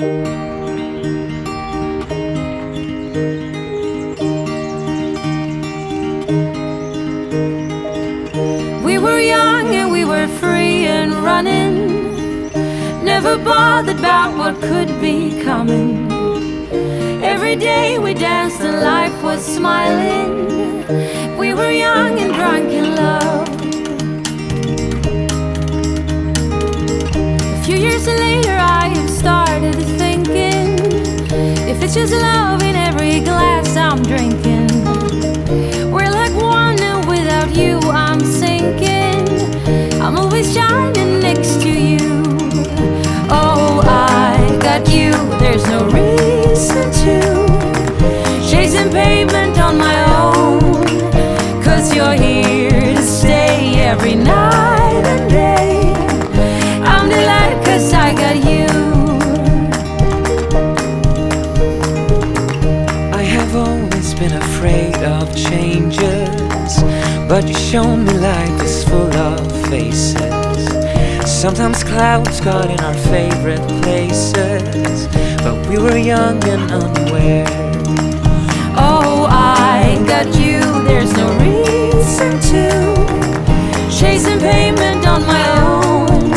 We were young and we were free and running, never bothered about what could be coming. Every day we danced and life was smiling. We were young and drunk in love. A few years later I have started thinking, if it's just love in every glass I'm drinking, we're like one and without you I'm sinking. I'm always shining next to you. Oh, I got you, there's no reason to chasing pavement on my own, 'cause you're here to stay every night and day. I'm delighted 'cause I got you. I have always been afraid of changes, but you shown me life is full of faces. Sometimes clouds got in our favorite places, but we were young and unaware. Oh, I got you, there's no reason to chasing pavement on my own,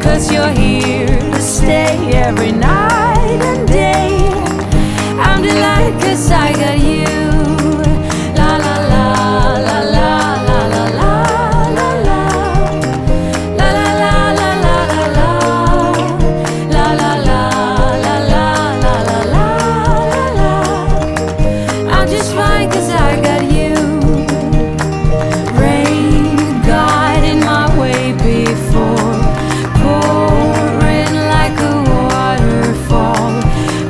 'cause you're here to stay every night and day. I'm delighted 'cause I got you. La la la la la la la la la la. La la la la la la la. La la la la la la la la la. I'm just fine 'cause I got you. Rain guiding my way before, pouring like a waterfall.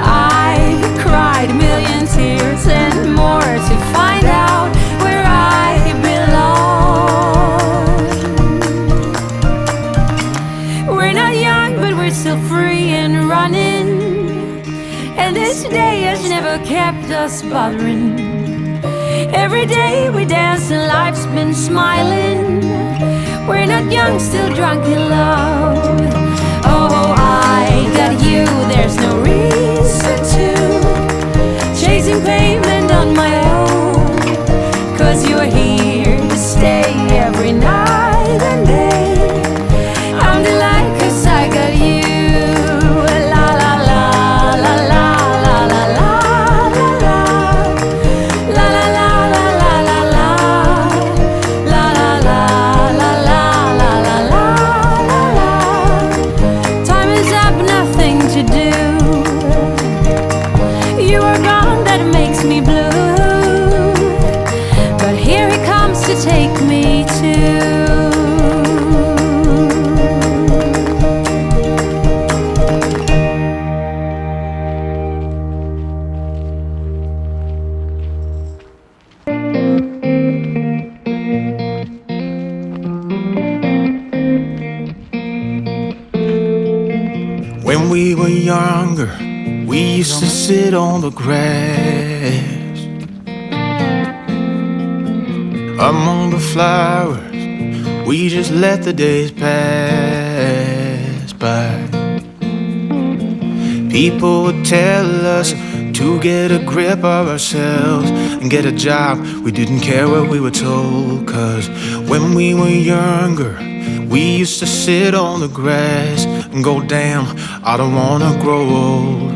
I've cried a million tears and more to find out where I belong. We're not young, but we're still free and running, and this day has never kept us bothering. Every day we dance and life's been smiling. We're not young, still drunk in love. Oh, I got you, there's no reason to chasing pavement on my own, 'cause you're here to stay every night and day. I'm delighted 'cause I got you. La la la la la la la la la la. La la la la la la la. La la la la la la la la la. Time is up, nothing to do. You are gone, that makes me blue, but here he comes to take me too. When we were younger, we used to sit on the grass among the flowers. We just let the days pass by. People would tell us to get a grip of ourselves and get a job. We didn't care what we were told, 'cause when we were younger, we used to sit on the grass and go, damn, I don't wanna grow old.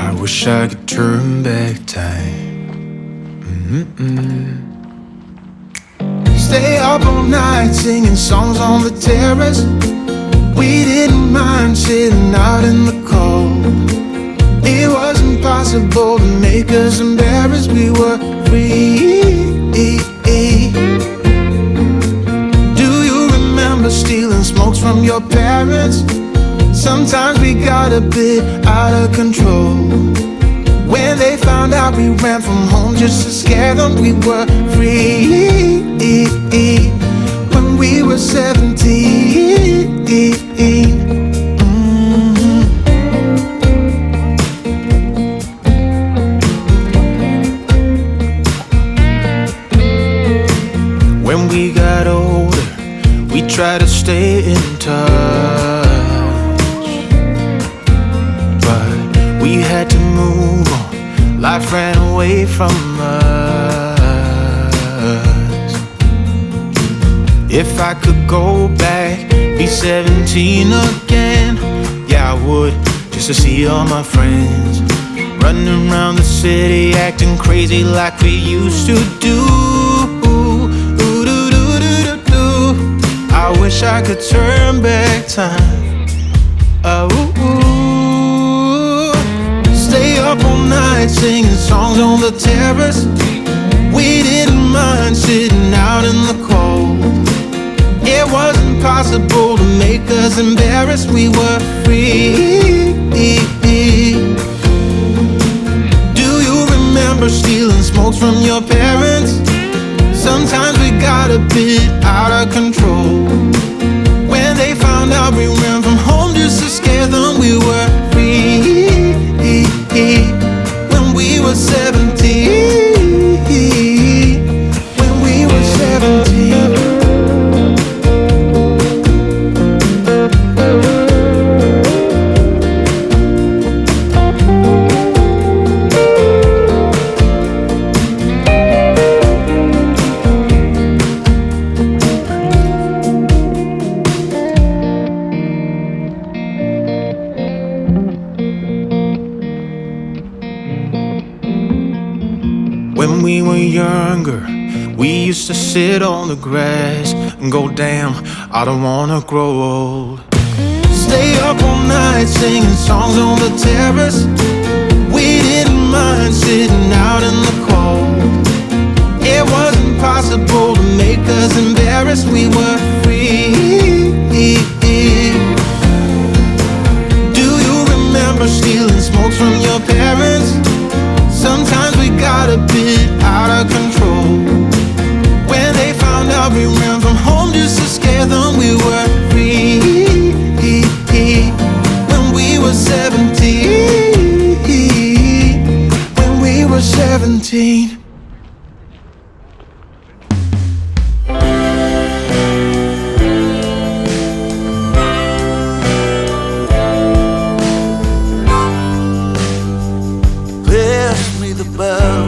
I wish I could turn back time. Stay up all night singing songs on the terrace. We didn't mind sitting out in the cold. It wasn't possible to make us embarrassed. We were free. Do you remember stealing smokes from your parents? Sometimes we got a bit out of control. When they found out we ran from home just to scare them, we were free. When we were 17. When we got older, we tried to stay in touch, but we had to move on. Life ran away from us. If I could go back, be 17 again, yeah, I would, just to see all my friends running around the city, acting crazy like we used to do. I wish I could turn back time. Stay up all night singing songs on the terrace. We didn't mind sitting out in the cold. It wasn't possible to make us embarrassed. We were free. Do you remember stealing smokes from your parents? Sometimes we got a bit out of control. When they found out we ran from home just to scare them, we were free. When we were 17. When we were 17. When we were younger, we used to sit on the grass and go, damn, I don't wanna grow old. Stay up all night singing songs on the terrace. We didn't mind sitting out in the cold. It wasn't possible to make us embarrassed. We were free. Do you remember stealing smokes from your parents? Sometimes we got a bit out of control. When they found out we ran from home just to scare them, we were free. When we were 17. When we were 17. Pass me the bell.